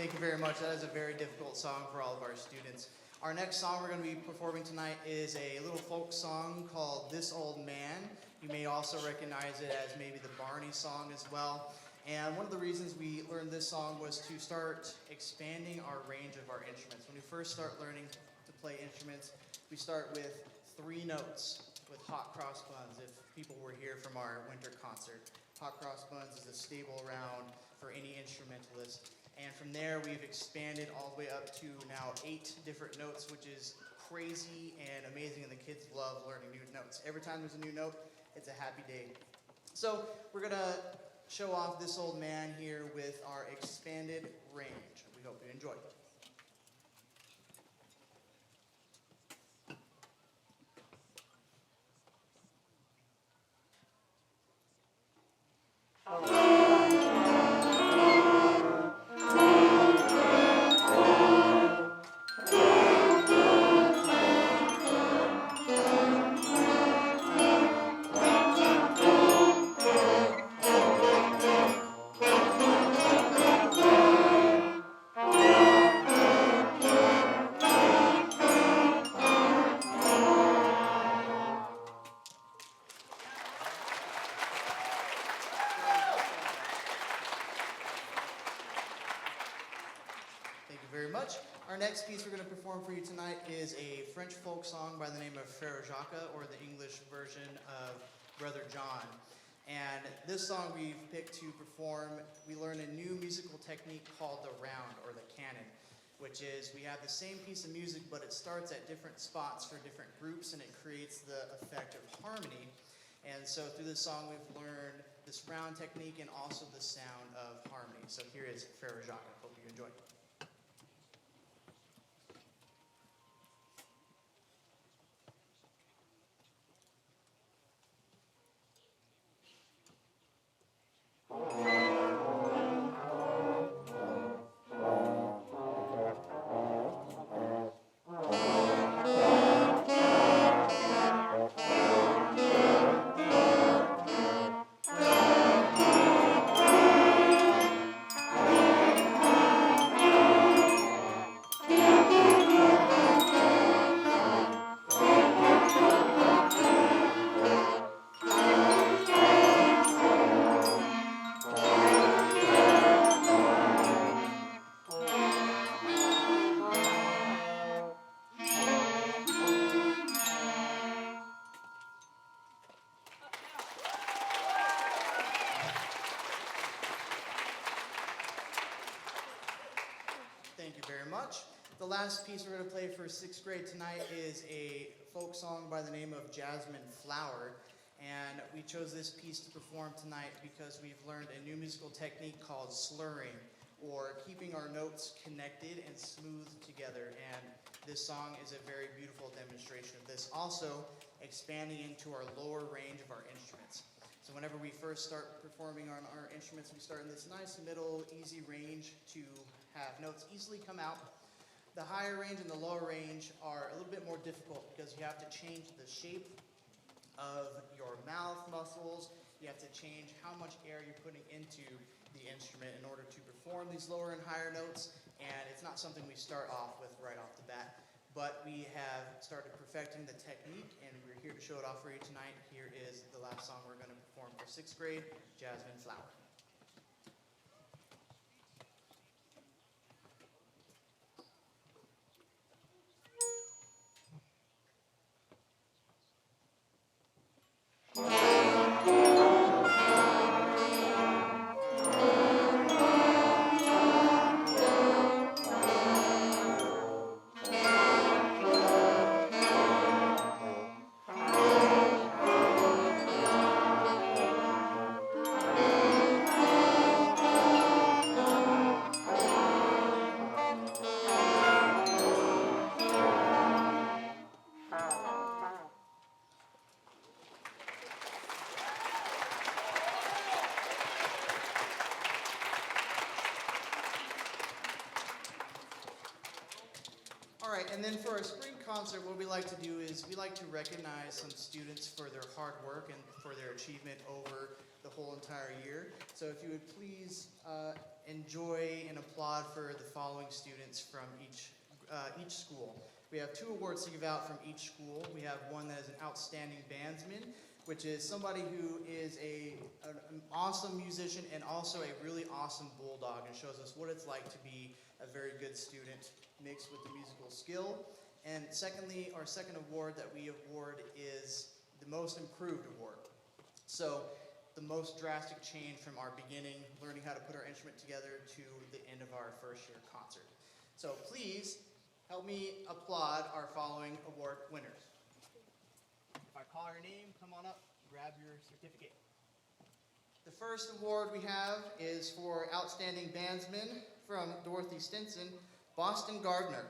Thank you very much. That is a very difficult song for all of our students. Our next song we're going to be performing tonight is a little folk song called This Old Man. You may also recognize it as maybe the Barney song as well. And one of the reasons we learned this song was to start expanding our range of our instruments. When we first start learning to play instruments, we start with 3 notes with hot cross buns, if people were here from our winter concert. Hot cross buns is a stable round for any instrumentalist. And from there, we've expanded all the way up to now 8 different notes, which is crazy and amazing, and the kids love learning new notes. Every time there's a new note, it's a happy day. So we're going to show off This Old Man here with our expanded range. We hope you enjoy. Our next piece we're going to perform for you tonight is a French folk song by the name of Frère Jacques, or the English version of Brother John. And this song we've picked to perform, we learn a new musical technique called the round, or the canon, which is we have the same piece of music, but it starts at different spots for different groups, and it creates the effect of harmony. And so through this song we've learned this round technique and also the sound of harmony. So here is Frère Jacques. I hope you enjoy. Thank you very much. The last piece we're going to play for 6th grade tonight is a folk song by the name of Jasmine Flower. And we chose this piece to perform tonight because we've learned a new musical technique called slurring, or keeping our notes connected and smooth together. And this song is a very beautiful demonstration of this. Also, expanding into our lower range of our instruments. So whenever we first start performing on our instruments, we start in this nice middle, easy range to have notes easily come out. The higher range and the lower range are a little bit more difficult because you have to change the shape of your mouth muscles. You have to change how much air you're putting into the instrument in order to perform these lower and higher notes. And it's not something we start off with right off the bat. But we have started perfecting the technique, and we're here to show it off for you tonight. Here is the last song we're going to perform for 6th grade, Jasmine Flower. All right, and then for our spring concert, what we like to do is we like to recognize some students for their hard work and for their achievement over the the whole entire year. So if you would please enjoy and applaud for the following students from each school. We have 2 awards to give out from each school. We have one that is an outstanding bandsman, which is somebody who is an awesome musician and also a really awesome bulldog, and shows us what it's like to be a very good student mixed with the musical skill. And secondly, our second award that we award is the Most Improved Award. So the most drastic change from our beginning, learning how to put our instrument together, to the end of our first year concert. So please help me applaud our following award winners. If I call your name, come on up, grab your certificate. The first award we have is for Outstanding Bandsman from Dorothy Stinson, Boston Gardner.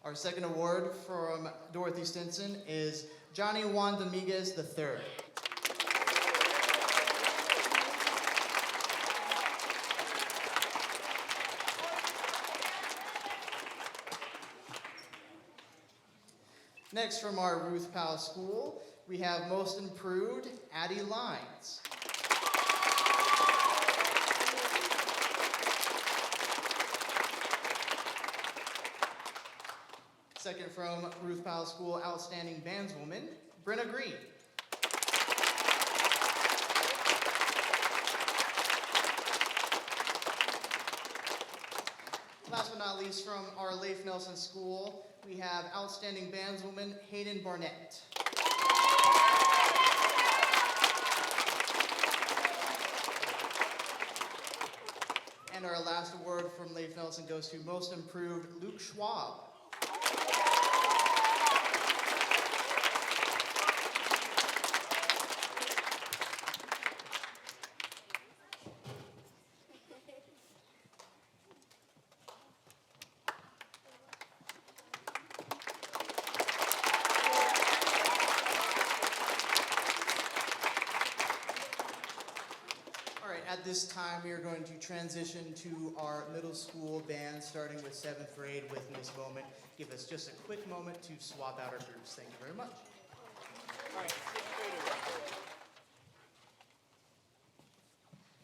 Our second award from Dorothy Stinson is Johnny Juan Dominguez III. Next, from our Ruth Powell School, we have Most Improved, Addie Lines. Second, from Ruth Powell School, Outstanding Bandswoman, Brenna Green. Last but not least, from our Leif Nelson School, we have Outstanding Bandswoman, Hayden Barnett. And our last award from Leif Nelson goes to Most Improved, Luke Schwab. At this time, we are going to transition to our middle school band, starting with 7th grade with Miss Bowman. Give us just a quick moment to swap out our groups. Thank you very much. All right, 6th grade.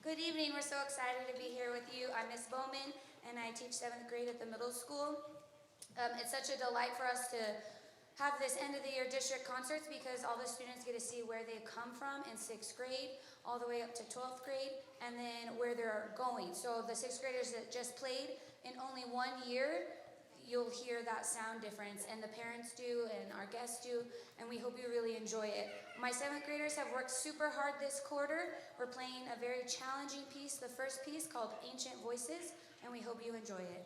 Good evening. We're so excited to be here with you. I'm Miss Bowman, and I teach 7th grade at the middle school. It's such a delight for us to have this end of the year district concerts because all the students get to see where they've come from in 6th grade all the way up to 12th grade and then where they're going. So the 6th graders that just played, in only 1 year, you'll hear that sound difference, and the parents do and our guests do, and we hope you really enjoy it. My 7th graders have worked super hard this quarter. We're playing a very challenging piece, the first piece called Ancient Voices, and we hope you enjoy it.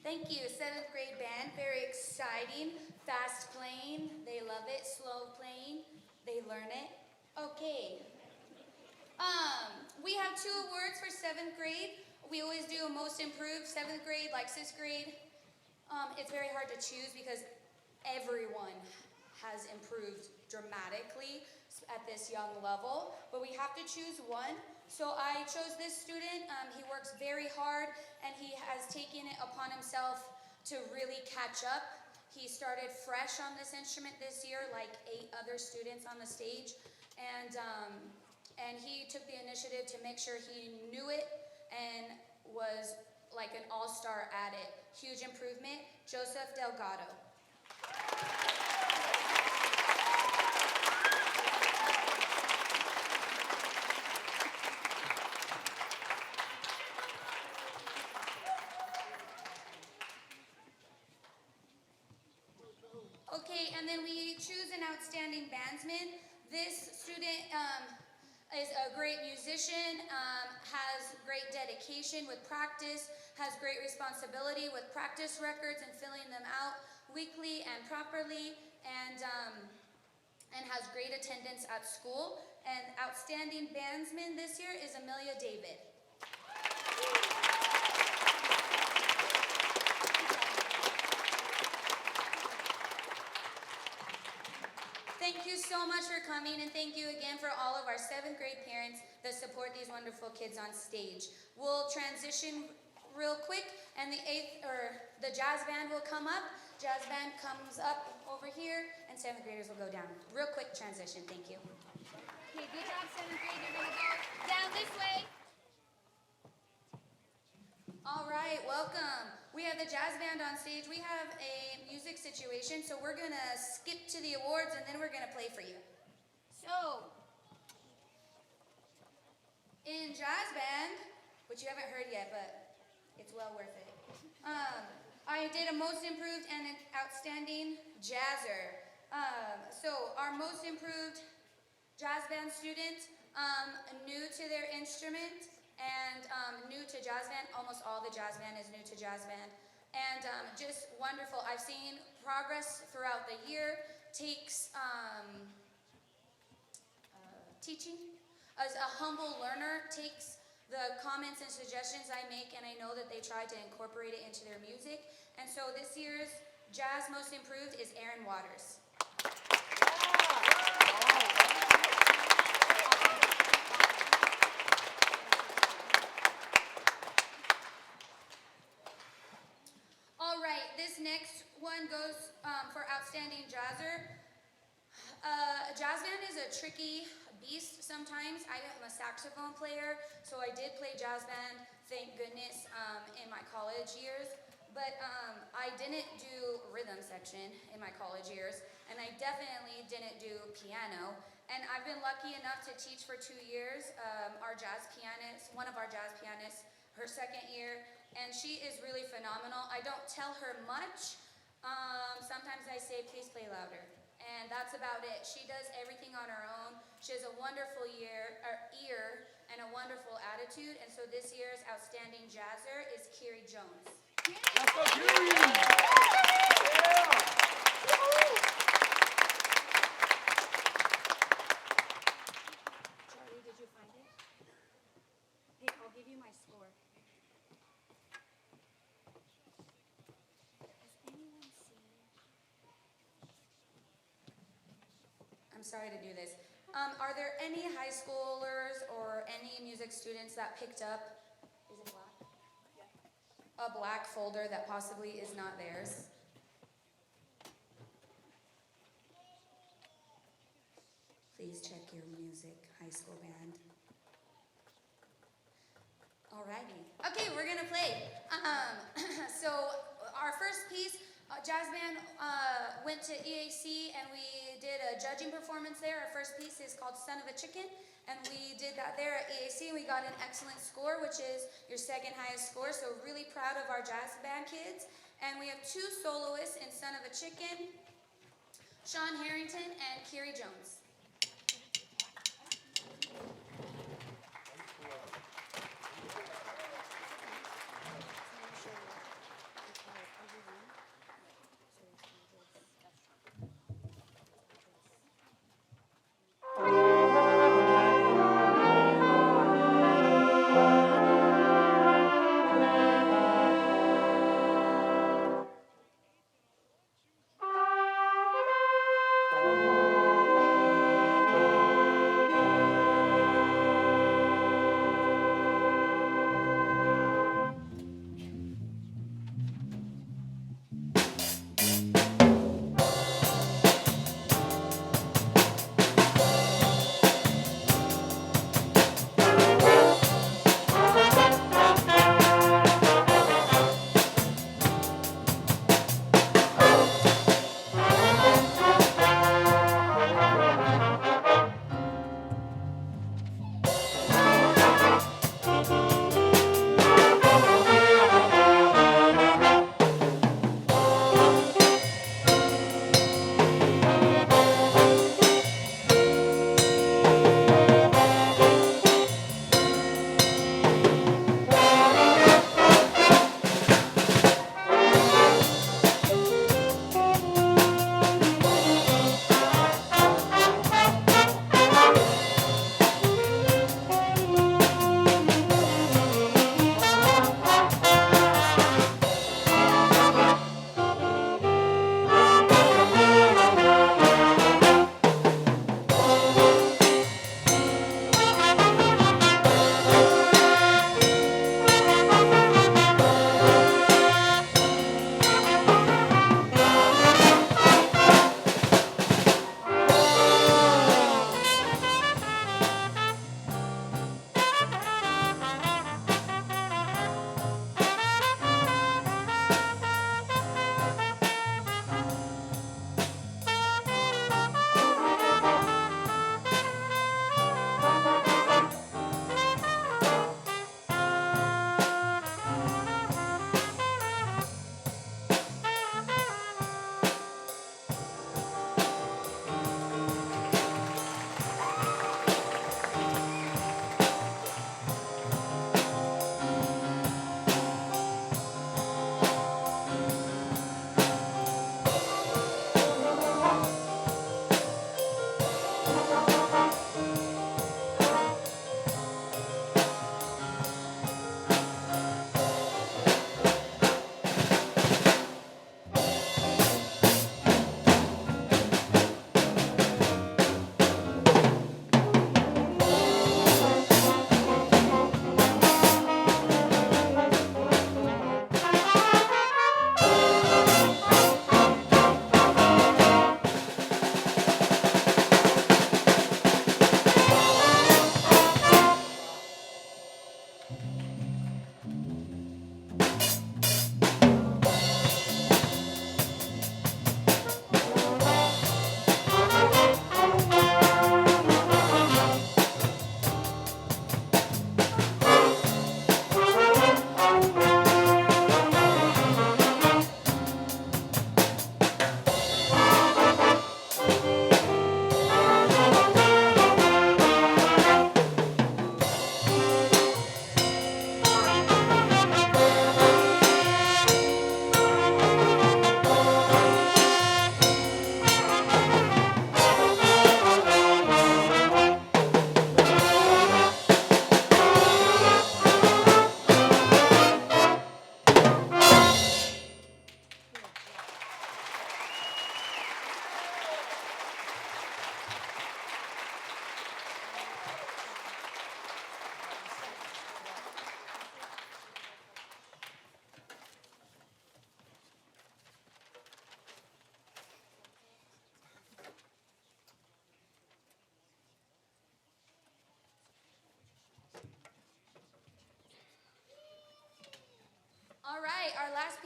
Thank you, 7th grade band, very exciting. Fast playing, they love it. Slow playing, they learn it. Okay. We have 2 awards for 7th grade. We always do a most improved 7th grade, like 6th grade. It's very hard to choose because everyone has improved dramatically. at this young level, but we have to choose one. So I chose this student. He works very hard, and he has taken it upon himself to really catch up. He started fresh on this instrument this year, like 8 other students on the stage, and he took the initiative to make sure he knew it and was like an all-star at it. Huge improvement, Joseph Delgado. Okay, and then we choose an outstanding bandsman. This student is a great musician, has great dedication with practice, has great responsibility with practice records and filling them out weekly and properly, and has great attendance at school. And outstanding bandsman this year is Amelia David. Thank you so much for coming, and thank you again for all of our 7th grade parents that support these wonderful kids on stage. We'll transition real quick, and the jazz band will come up. Jazz band comes up over here, and 7th graders will go down. Real quick transition, thank you. Okay, good job, 7th grade. You're gonna go down this way. All right, welcome. We have the jazz band on stage. We have a music situation, so we're gonna skip to the awards and then we're gonna play for you. So, in jazz band, which you haven't heard yet, but it's well worth it. I did a most improved and an outstanding jazzer. So our most improved jazz band student, new to their instrument, and new to jazz band. Almost all the jazz band is new to jazz band. And just wonderful. I've seen progress throughout the year. Takes teaching. As a humble learner, takes the comments and suggestions I make, and I know that they try to incorporate it into their music. And so this year's Jazz Most Improved is Aaron Waters. All right, this next one goes for Outstanding Jazzer. Jazz band is a tricky beast sometimes. I am a saxophone player, so I did play jazz band, thank goodness, in my college years. But I didn't do rhythm section in my college years, and I definitely didn't do piano. And I've been lucky enough to teach for 2 years. Our jazz pianist, one of our jazz pianists, her 2nd year, and she is really phenomenal. I don't tell her much. Sometimes I say, please play louder. And that's about it. She does everything on her own. She has a wonderful ear and a wonderful attitude. And so this year's Outstanding Jazzer is Kiri Jones. Let's go, Kiri! Charlie, did you find it? Hey, I'll give you my score. Has anyone seen it? I'm sorry to do this. Are there any high schoolers or any music students that picked up, is it black? Yeah. A black folder that possibly is not theirs? Please check your music, high school band. Alrighty. Okay, we're gonna play. So our first piece, jazz band went to EAC and we did a judging performance there. Our first piece is called Son of a Chicken, and we did that there at EAC. We got an excellent score, which is your 2nd highest score, so really proud of our jazz band kids. And we have 2 soloists in Son of a Chicken, Sean Harrington and Kiri Jones.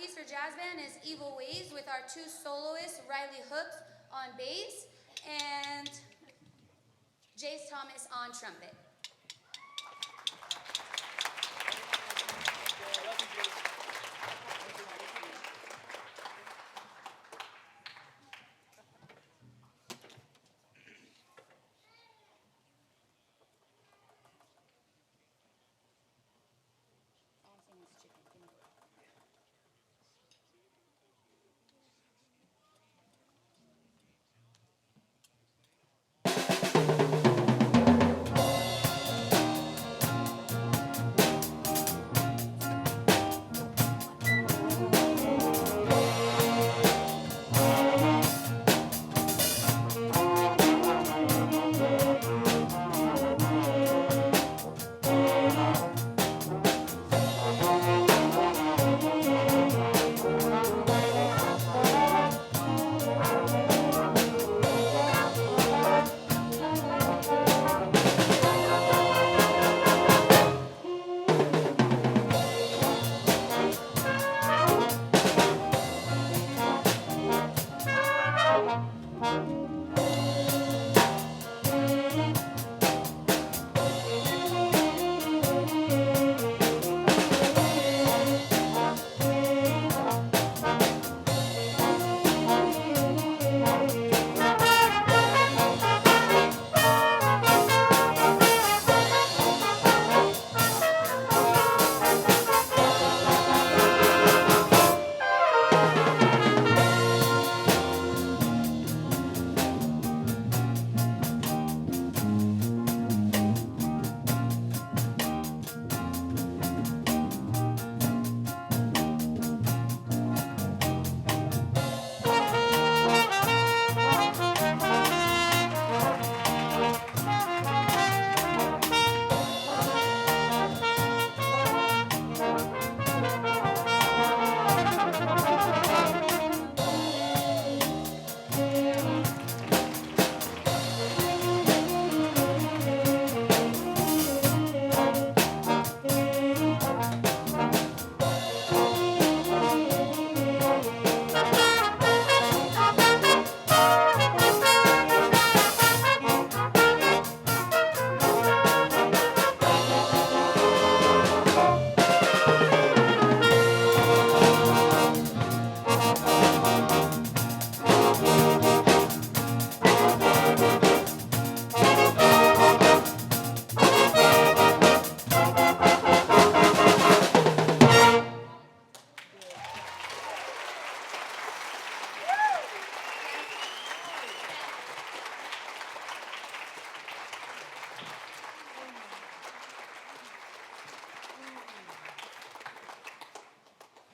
piece for jazz band is Evil Ways with our two soloists, Riley Hooks on bass and Jace Thomas on trumpet.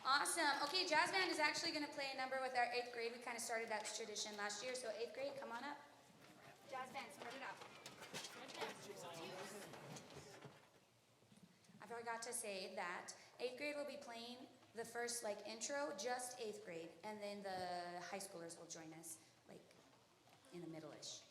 Awesome. Okay, jazz band is actually going to play a number with our 8th grade. We kind of started that tradition last year, so 8th grade, come on up. Jazz band, spread it out. I forgot to say that 8th grade will be playing the first intro, just 8th grade, and then the high schoolers will join us in the middle-ish.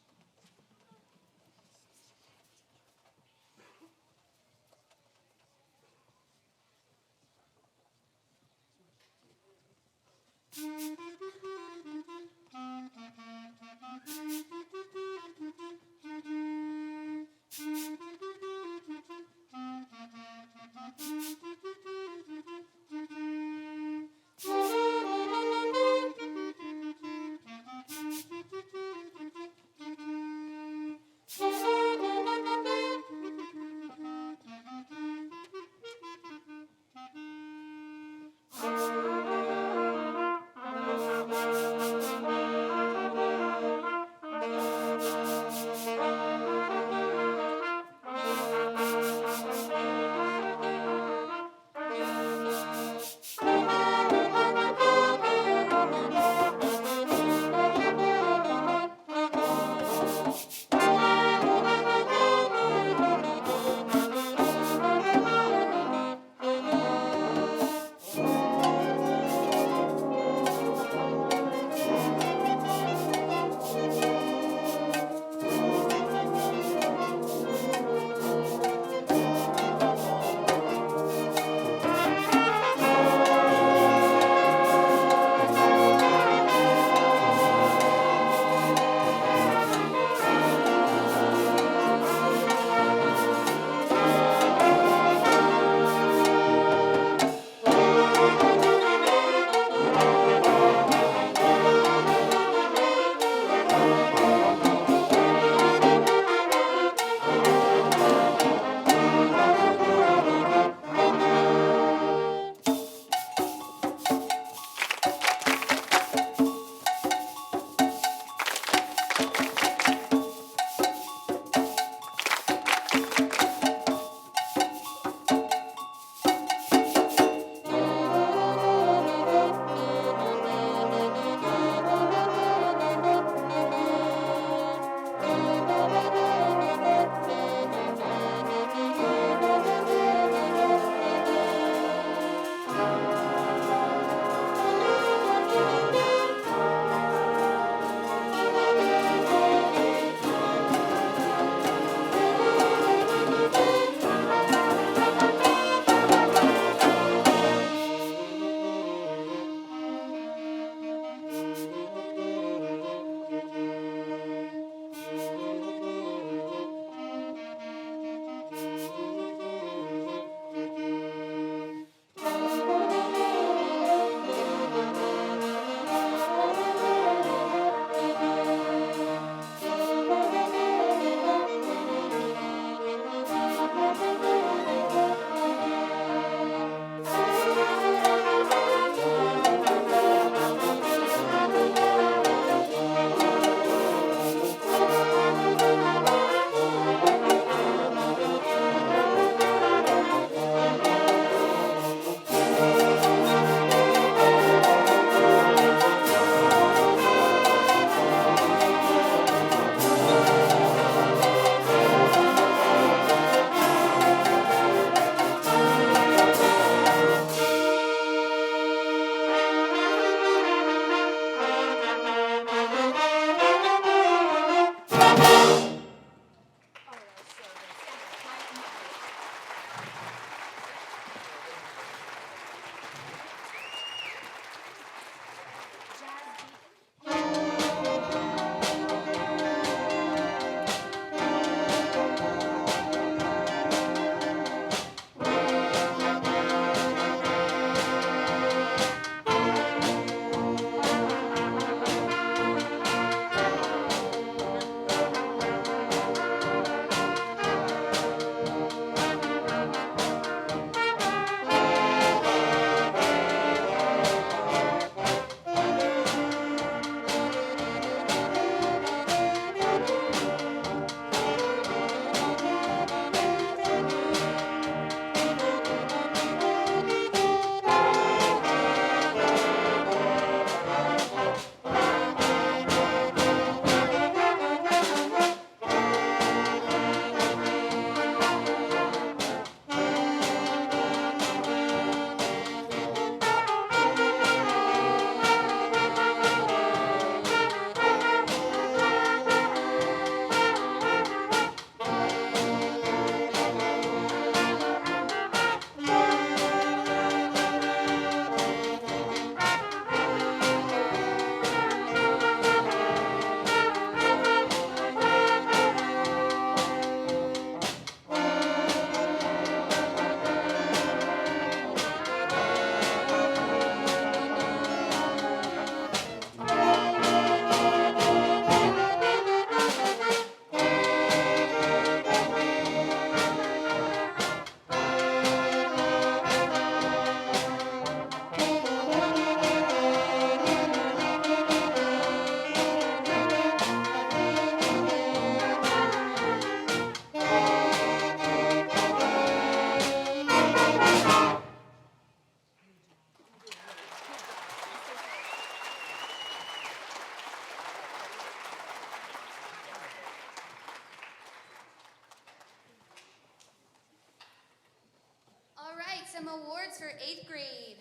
some awards for 8th grade.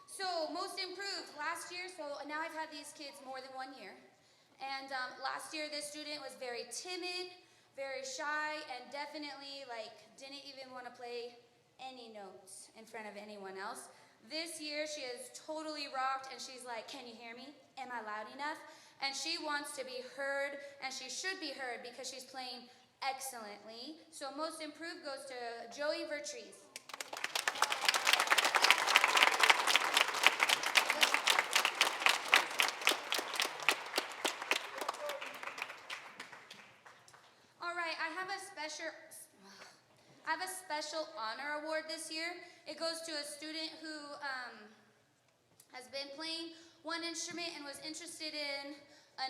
So, most improved last year, so now I've had these kids more than 1 year. And last year, this student was very timid, very shy, and definitely didn't even want to play any notes in front of anyone else. This year, she has totally rocked, and she's like, "Can you hear me? Am I loud enough?" And she wants to be heard, and she should be heard because she's playing excellently. So most improved goes to Joey Vertrees. I have a special honor award this year. It goes to a student who has been playing one instrument and was interested in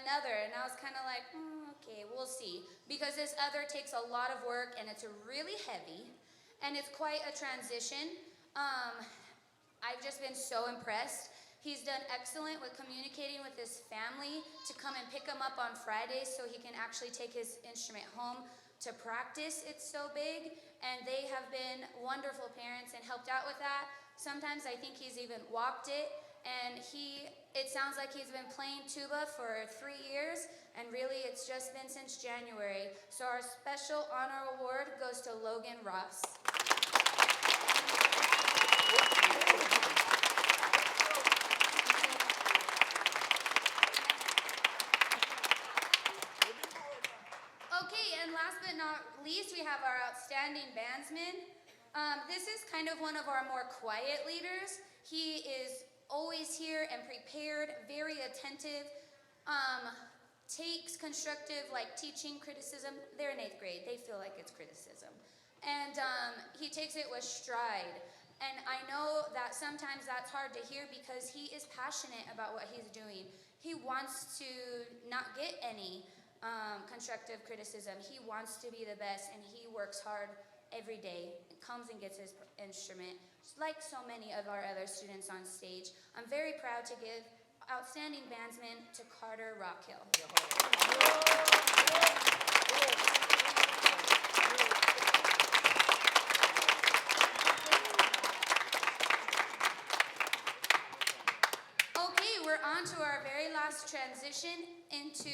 another. And I was kind of like, okay, we'll see. Because this other takes a lot of work and it's really heavy. And it's quite a transition. I've just been so impressed. He's done excellent with communicating with his family to come and pick him up on Fridays so he can actually take his instrument home to practice. It's so big, and they have been wonderful parents and helped out with that. Sometimes I think he's even walked it, and it sounds like he's been playing tuba for 3 years, and really it's just been since January. So our special honor award goes to Logan Ross. Least we have our outstanding bandsman. This is kind of one of our more quiet leaders. He is always here and prepared, very attentive, takes constructive teaching criticism. They're in 8th grade, they feel like it's criticism. And he takes it with stride. And I know that sometimes that's hard to hear because he is passionate about what he's doing. He wants to not get any constructive criticism. He wants to be the best, and he works hard every day. Comes and gets his instrument, like so many of our other students on stage. I'm very proud to give outstanding bandsman to Carter Rockhill. Okay, we're on to our very last transition into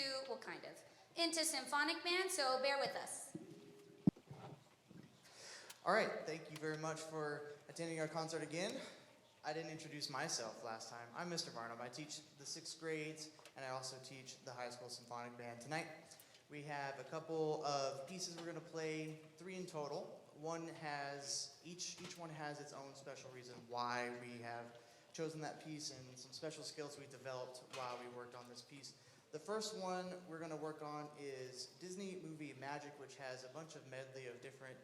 symphonic band, so bear with us. All right, thank you very much for attending our concert again. I didn't introduce myself last time. I'm Mr. Barnum. I teach the 6th grades, and I also teach the high school symphonic band. Tonight, we have a couple of pieces we're going to play, 3 in total. Each one has its own special reason why we have chosen that piece and some special skills we developed while we worked on this piece. The first one we're going to work on is Disney movie Magic, which has a bunch of medley of different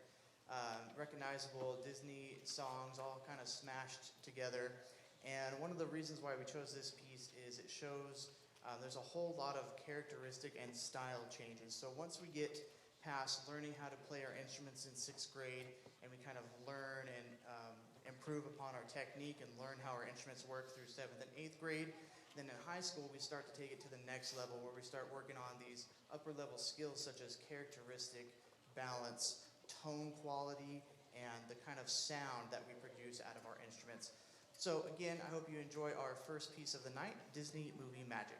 recognizable Disney songs all kind of smashed together. And one of the reasons why we chose this piece is it shows there's a whole lot of characteristic and style changes. So once we get past learning how to play our instruments in 6th grade and we kind of learn and improve upon our technique and learn how our instruments work through 7th and 8th grade, then in high school, we start to take it to the next level where we start working on these upper level skills such as characteristic, balance, tone quality, and the kind of sound that we produce out of our instruments. So again, I hope you enjoy our first piece of the night, Disney movie Magic.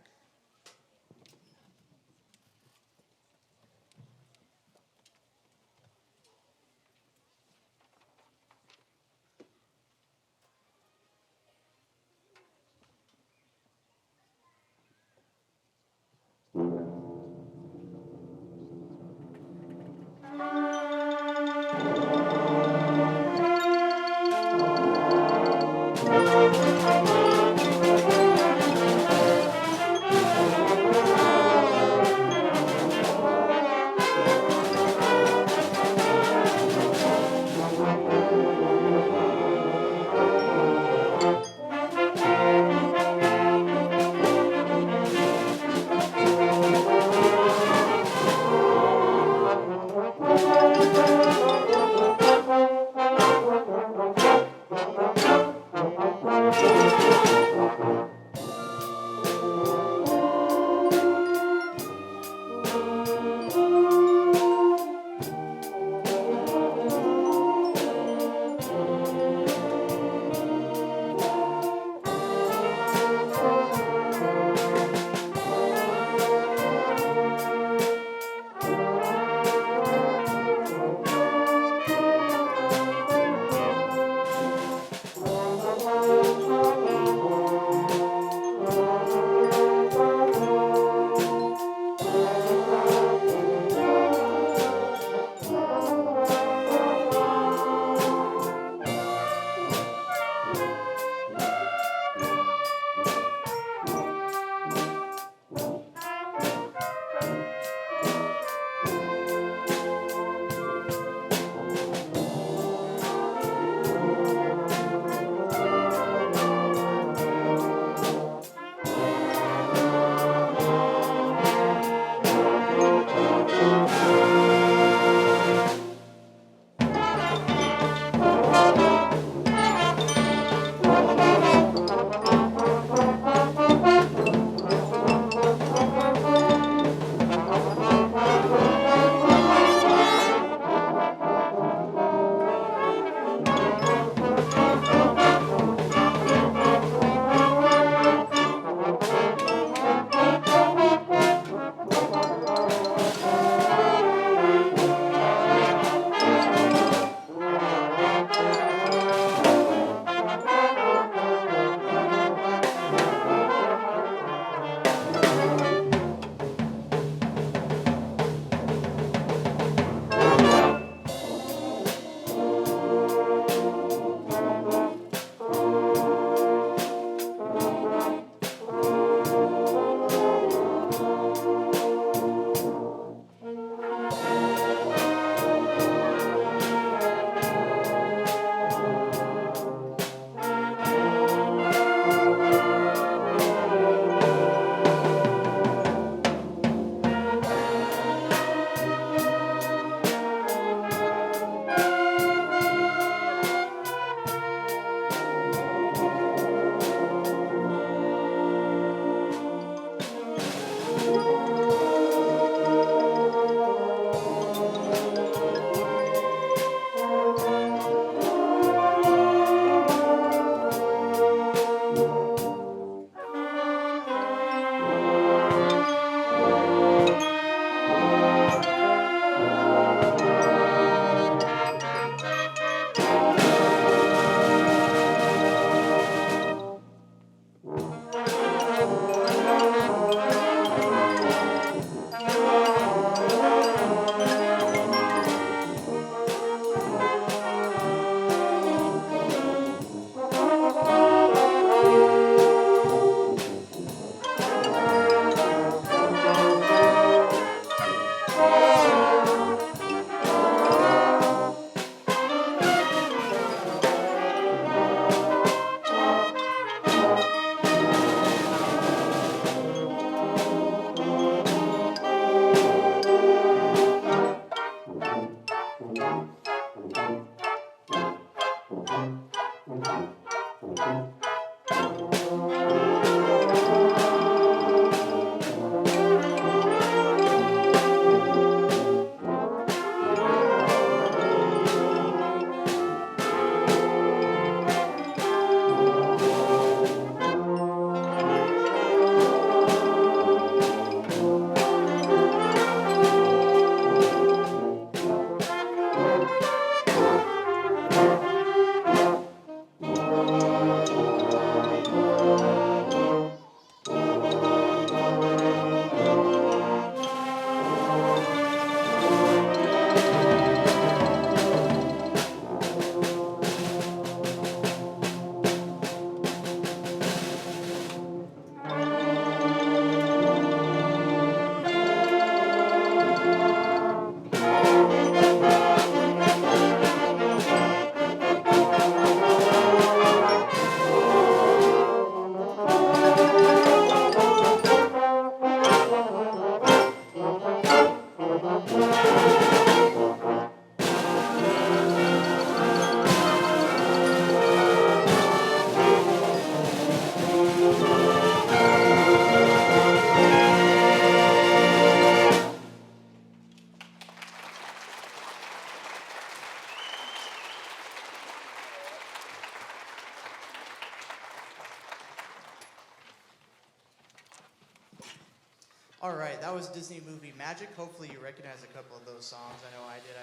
All right, that was Disney movie Magic. Hopefully you recognize a couple of those songs. I know I did.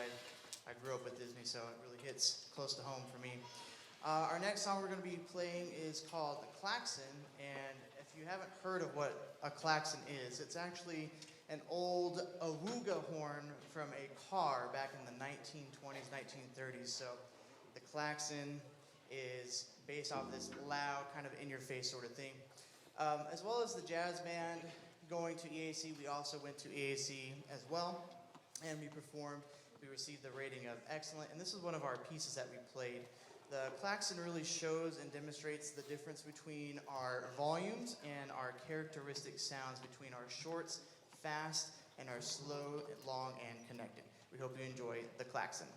I grew up with Disney, so it really hits close to home for me. Our next song we're going to be playing is called The Klaxon, and if you haven't heard of what a klaxon is, it's actually an old awooga horn from a car back in the 1920s, 1930s. So the klaxon is based off this loud, kind of in-your-face sort of thing. As well as the jazz band going to EAC, we also went to EAC as well, and we performed. We received the rating of excellent, and this is one of our pieces that we played. The klaxon really shows and demonstrates the difference between our volumes and our characteristic sounds between our shorts, fast, and our slow, long, and connected. We hope you enjoy the klaxon.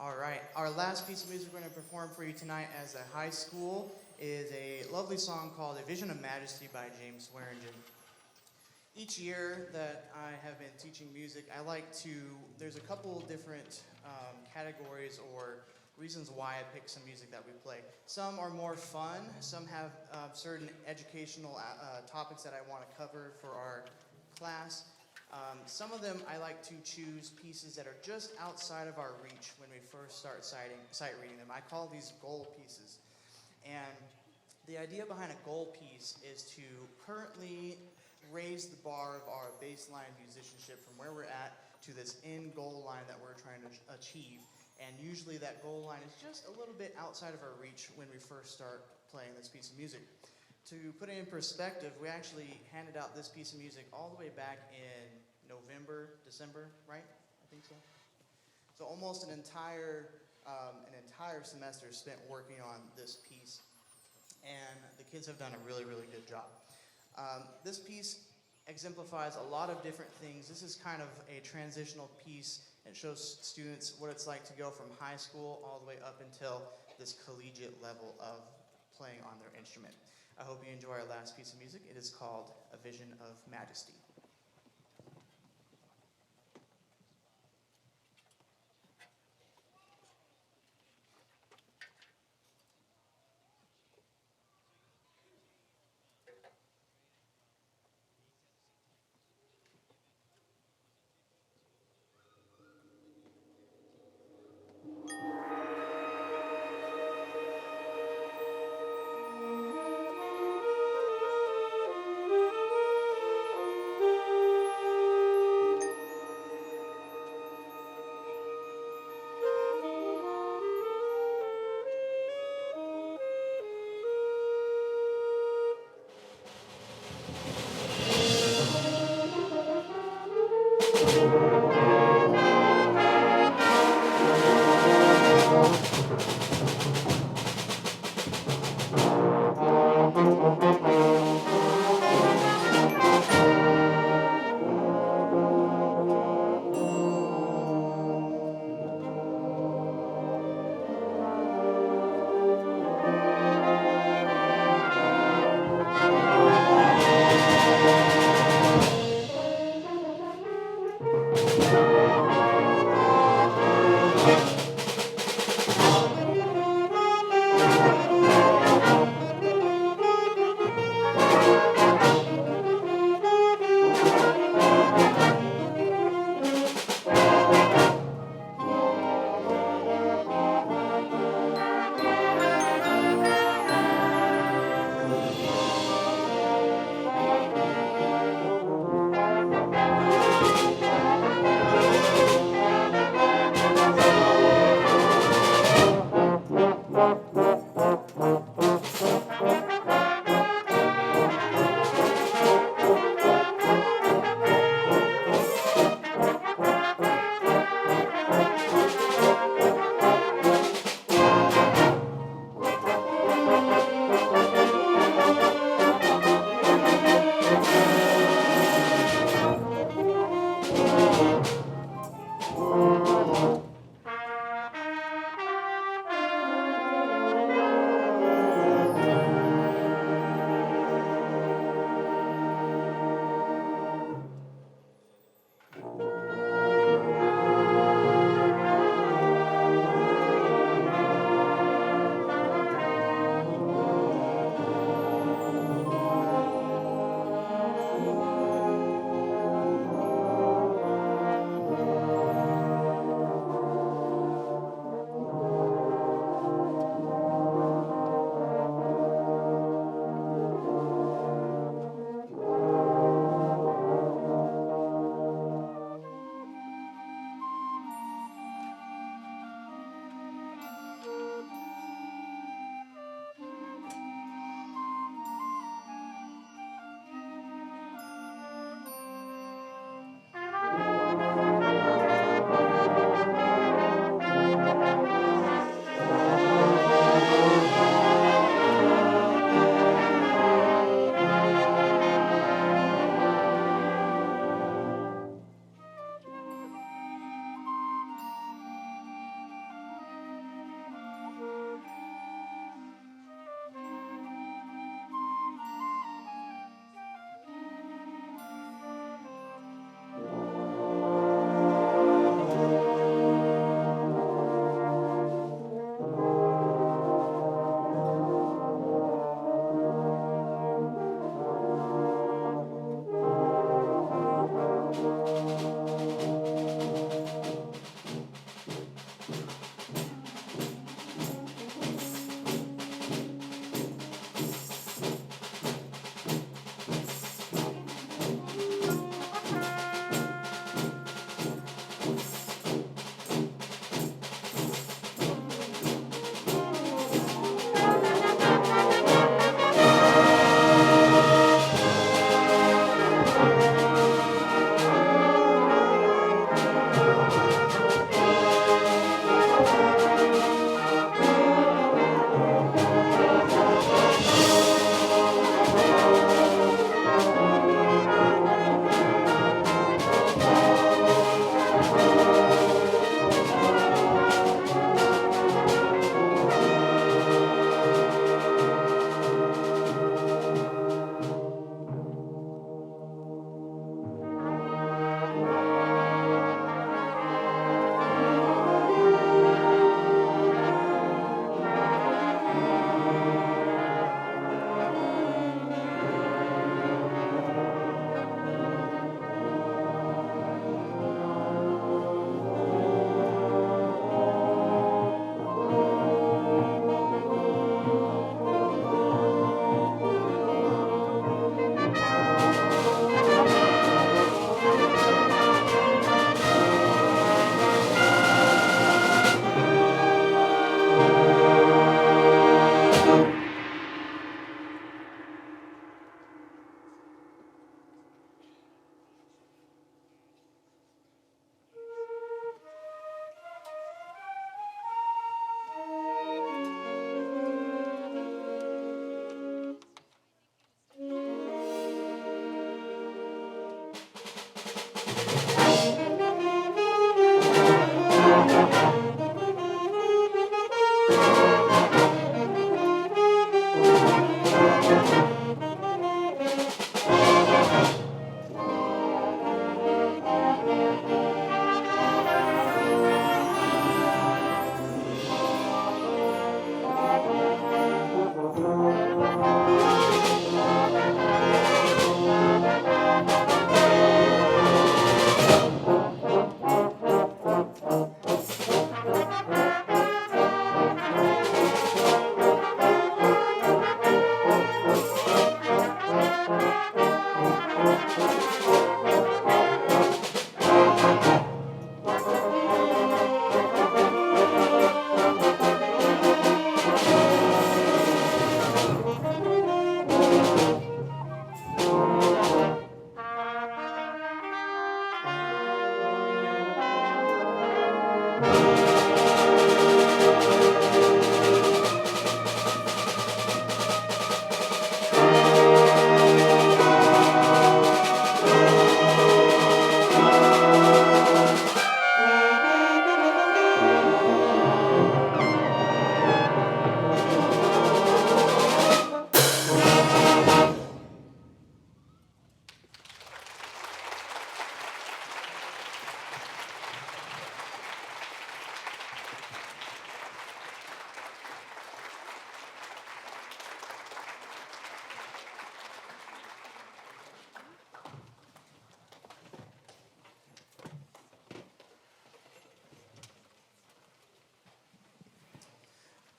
All right, our last piece of music we're going to perform for you tonight as a high school is a lovely song called A Vision of Majesty by James Swearingen. Each year that I have been teaching music, I like to, there's a couple different categories or reasons why I pick some music that we play. Some are more fun, some have certain educational topics that I want to cover for our class. Some of them I like to choose pieces that are just outside of our reach when we first start sight reading them. I call these goal pieces. And the idea behind a goal piece is to currently raise the bar of our baseline musicianship from where we're at to this end goal line that we're trying to achieve. And usually that goal line is just a little bit outside of our reach when we first start playing this piece of music. To put it in perspective, we actually handed out this piece of music all the way back in November, December, right? I think so. So almost an entire semester spent working on this piece. And the kids have done a really, really good job. This piece exemplifies a lot of different things. This is kind of a transitional piece. It shows students what it's like to go from high school all the way up until this collegiate level of playing on their instrument. I hope you enjoy our last piece of music. It is called A Vision of Majesty.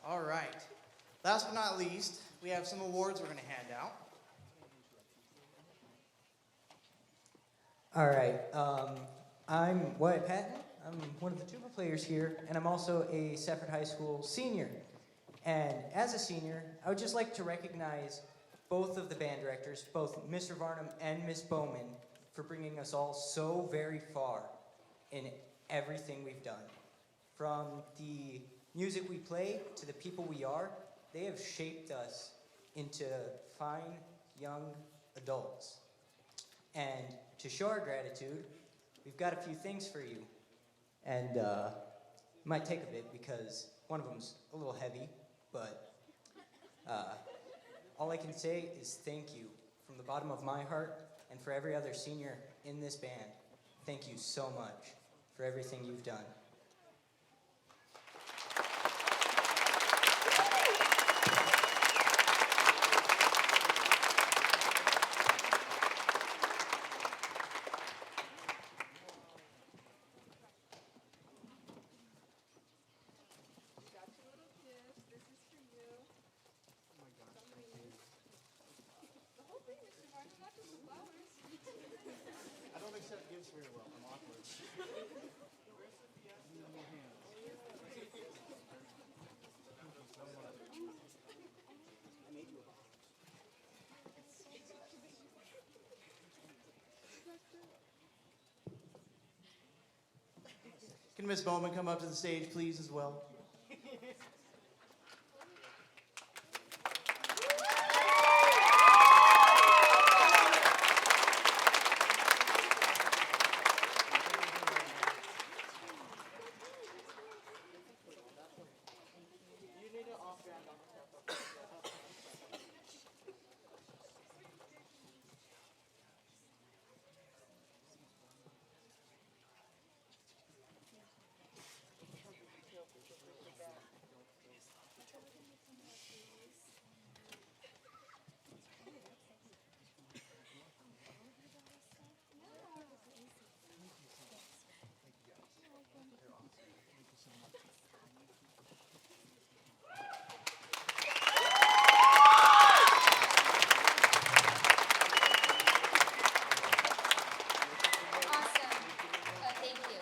All right. Last but not least, we have some awards we're going to hand out. All right. I'm Wyatt Patton. I'm one of the tuba players here, and I'm also a Safford High School senior. And as a senior, I would just like to recognize both of the band directors, both Mr. Varnum and Miss Bowman, for bringing us all so very far in everything we've done. From the music we play to the people we are, they have shaped us into fine young adults. And to show our gratitude, we've got a few things for you. And it might take a bit because one of them's a little heavy, but all I can say is thank you from the bottom of my heart and for every other senior in this band. Thank you so much for everything you've done. I don't accept gifts very well. I'm awkward. Can Miss Bowman come up to the stage, please, as well? Awesome. Thank you.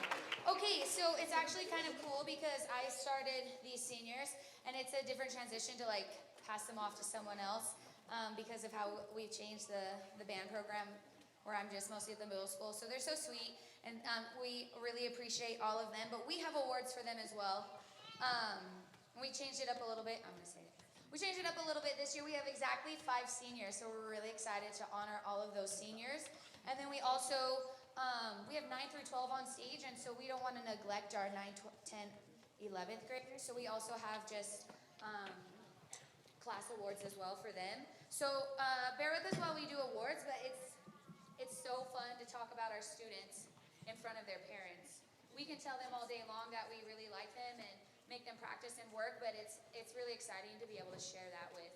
Okay, so it's actually kind of cool because I started these seniors, and it's a different transition to like pass them off to someone else because of how we've changed the band program, where I'm just mostly at the middle school. So they're so sweet, and we really appreciate all of them. But we have awards for them as well. We changed it up a little bit. I'm gonna say it. We changed it up a little bit this year. We have exactly 5 seniors, so we're really excited to honor all of those seniors. And then we also, we have 9 through 12 on stage, and so we don't want to neglect our 9, 10, 11th graders. So we also have just class awards as well for them. So bear with us while we do awards, but it's so fun to talk about our students in front of their parents. We can tell them all day long that we really like them and make them practice and work, but it's really exciting to be able to share that with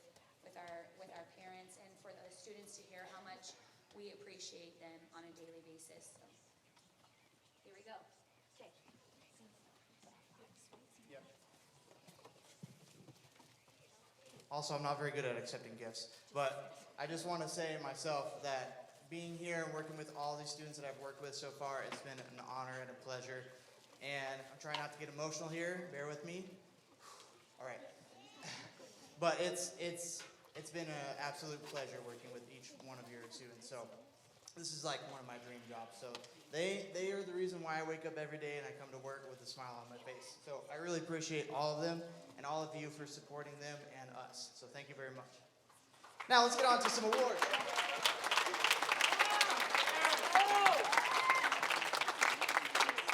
our parents and for the students to hear how much we appreciate them on a daily basis. So here we go. Okay. Yep. Also, I'm not very good at accepting gifts, but I just want to say myself that being here and working with all these students that I've worked with so far, it's been an honor and a pleasure. And I'm trying not to get emotional here. Bear with me. All right. But it's been an absolute pleasure working with each one of your students. So this is like one of my dream jobs. So they are the reason why I wake up every day and I come to work with a smile on my face. So I really appreciate all of them and all of you for supporting them and us. So thank you very much. Now let's get on to some awards.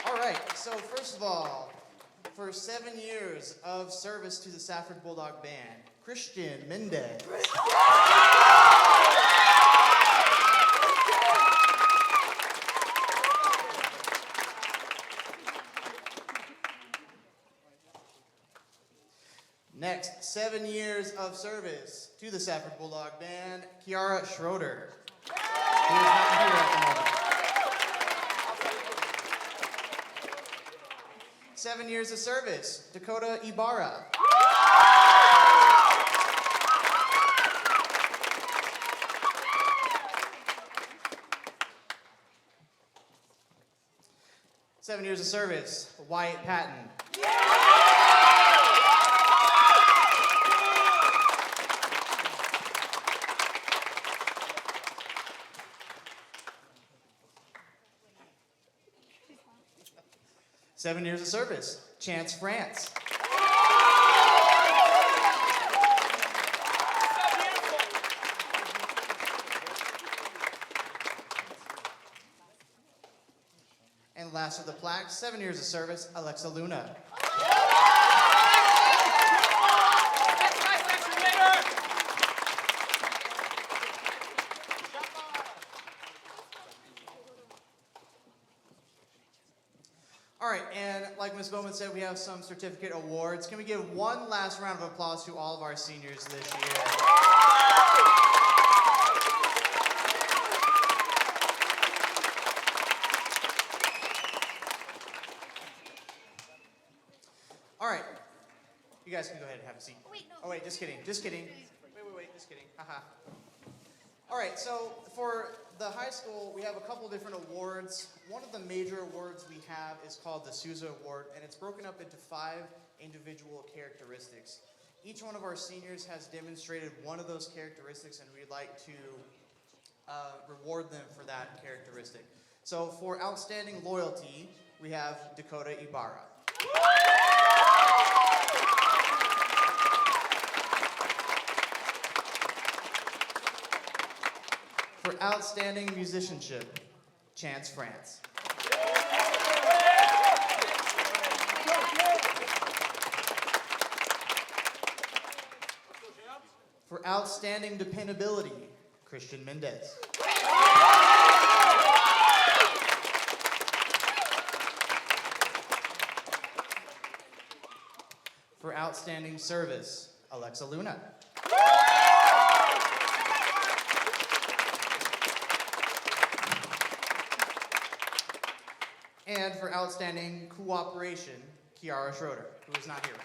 All right, so first of all, for 7 years of service to the Safford Bulldog Band, Christian Mendez. 7 years of service to the Safford Bulldog Band, Kiara Schroeder, who is not here at the moment. 7 years of service, Dakota Ibarra. 7 years of service, Wyatt Patton. 7 years of service, Chance France. 'And last of the plaques, 7 years of service, Alexa Luna. All right, and like Ms. Bowman said, we have some certificate awards. Can we give one last round of applause to all of our seniors this year? All right, you guys can go ahead and have a seat. Wait, no. Oh wait, just kidding, just kidding. Wait, just kidding, haha. All right, so for the high school, we have a couple different awards. One of the major awards we have is called the SUSD Award, and it's broken up into 5 individual characteristics. Each one of our seniors has demonstrated one of those characteristics, and we'd like to reward them for that characteristic. So for outstanding loyalty, we have Dakota Ibarra. For outstanding musicianship, Chance France. For outstanding dependability, Christian Mendez. For outstanding service, Alexa Luna. And for outstanding cooperation, Kiara Schroeder, who is not here.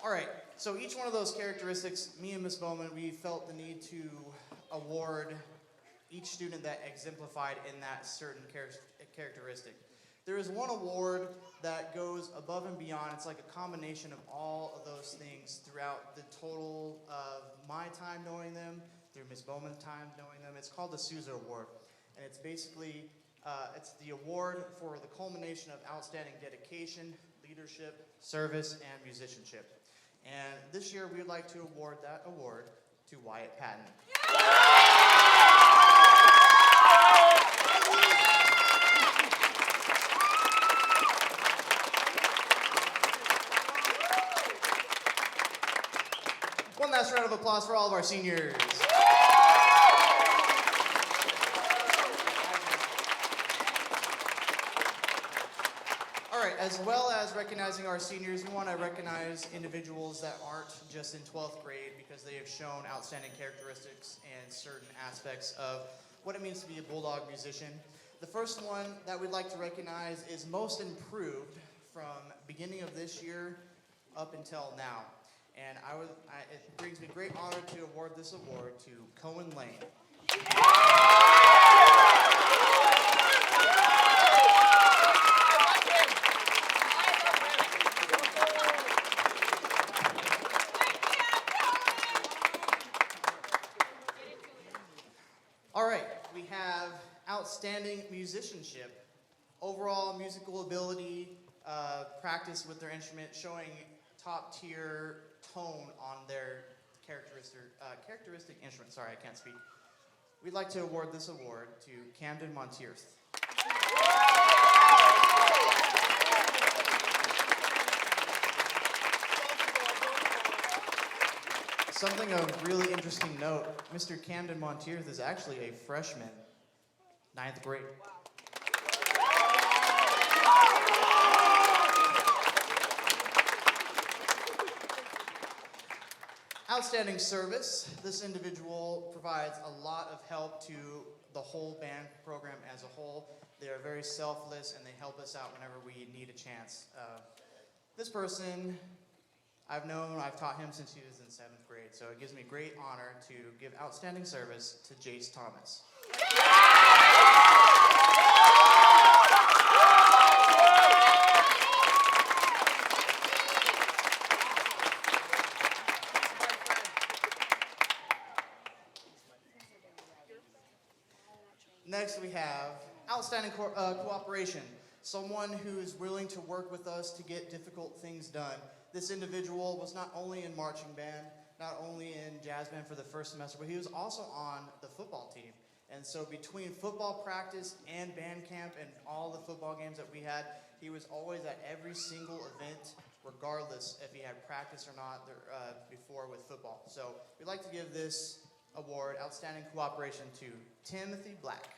All right, so each one of those characteristics, me and Ms. Bowman, we felt the need to award each student that exemplified in that certain characteristic. There is one award that goes above and beyond. It's like a combination of all of those things throughout the total of my time knowing them, through Ms. Bowman's time knowing them. It's called the SUSD Award, and it's basically it's the award for the culmination of outstanding dedication, leadership, service, and musicianship. And this year, we would like to award that award to Wyatt Patton. One last round of applause for all of our seniors. All right, as well as recognizing our seniors, we want to recognize individuals that aren't just in 12th grade because they have shown outstanding characteristics and certain aspects of what it means to be a Bulldog musician. The first one that we'd like to recognize is most improved from beginning of this year up until now. And it brings me great honor to award this award to Cohen Lane. All right, we have outstanding musicianship, overall musical ability, practice with their instrument, showing top tier tone on their characteristic instrument. Sorry, I can't speak. We'd like to award this award to Camden Monteith. Something of really interesting note, Mr. Camden Monteith is actually a freshman, 9th grade. Outstanding service. This individual provides a lot of help to the whole band program as a whole. They are very selfless and they help us out whenever we need a chance. This person, I've taught him since he was in 7th grade, so it gives me great honor to give outstanding service to Jace Thomas. Next, we have outstanding cooperation. Someone who's willing to work with us to get difficult things done. This individual was not only in marching band, not only in jazz band for the first semester, but he was also on the football team. And so between football practice and band camp and all the football games that we had, he was always at every single event, regardless if he had practice or not before with football. So we'd like to give this award, Outstanding Cooperation, to Timothy Black.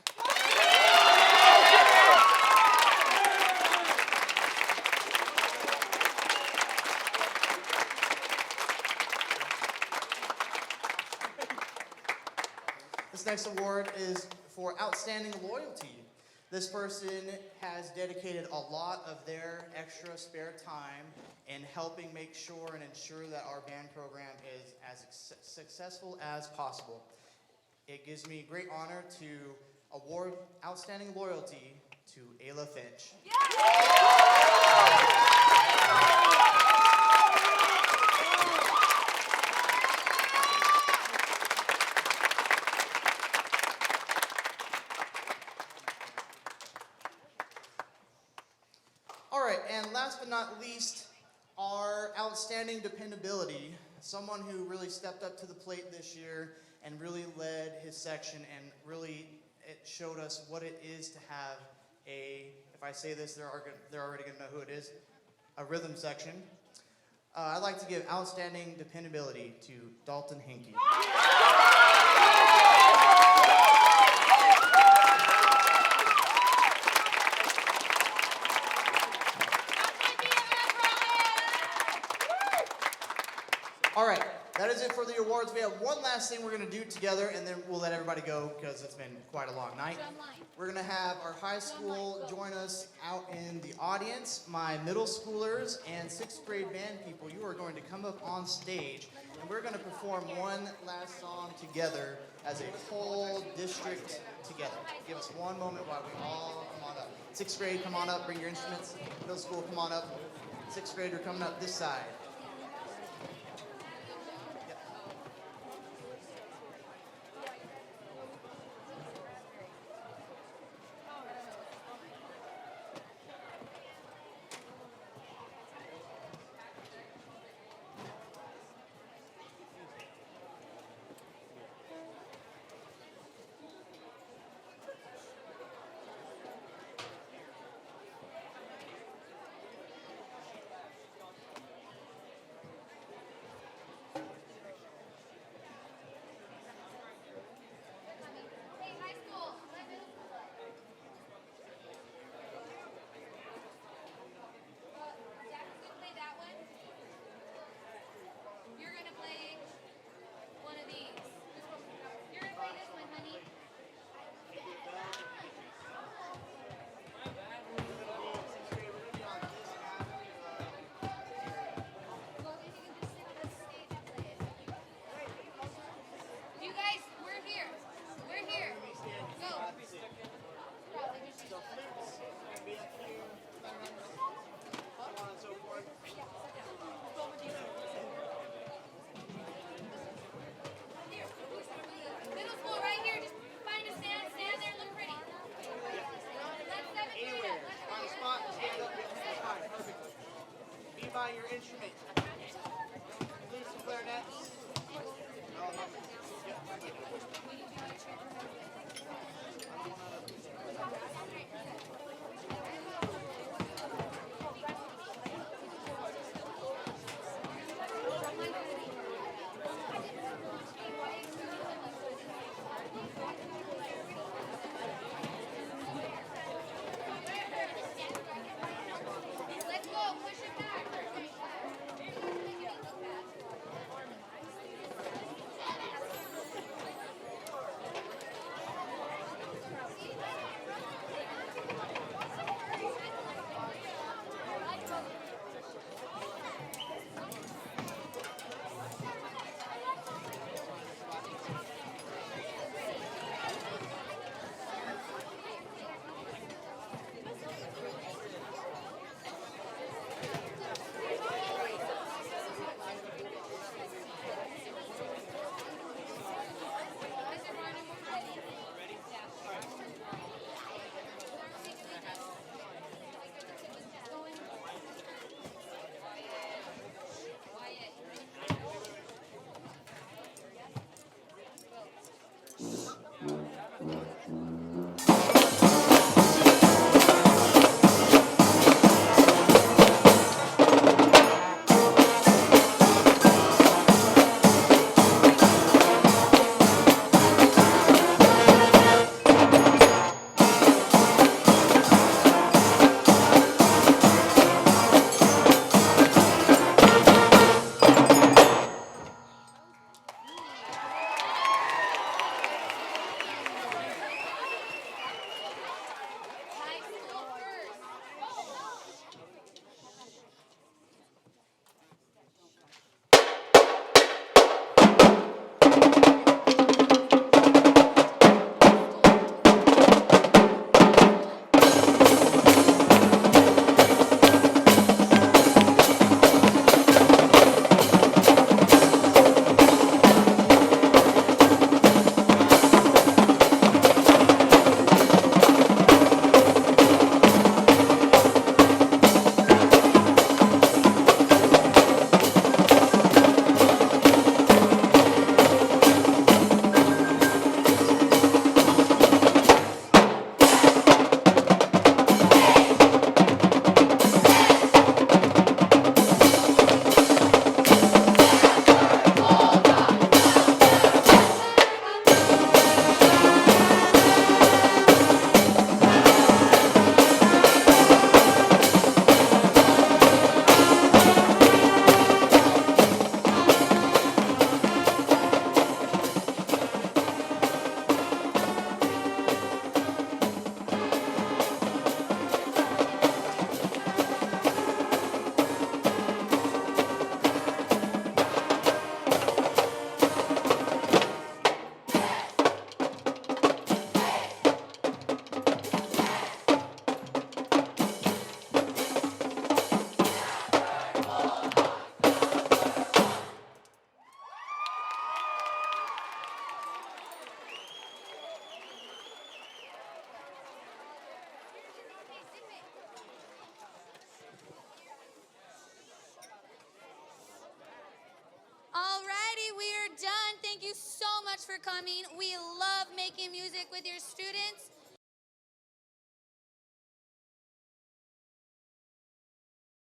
This next award is for Outstanding Loyalty. This person has dedicated a lot of their extra spare time in helping make sure and ensure that our band program is as successful as possible. It gives me great honor to award Outstanding Loyalty to Ayla Finch. And last but not least, our outstanding dependability, someone who really stepped up to the plate this year and really led his section and really it showed us what it is to have if I say this, they're already going to know who it is, a rhythm section. I'd like to give outstanding dependability to Dalton Hinkey. All right, that is it for the awards. We have one last thing we're going to do together, and then we'll let everybody go because it's been quite a long night. We're going to have our high school join us out in the audience. My middle schoolers and 6th grade band people, you are going to come up on stage, and we're going to perform one last song together as a whole district together. Give us one moment while we all come on up. 6th grade, come on up, bring your instruments. Middle school, come on up. 6th grade, are coming up this side. By your instrument. Please, some clarinets. Let's go, push it back. for coming. We love making music with your students.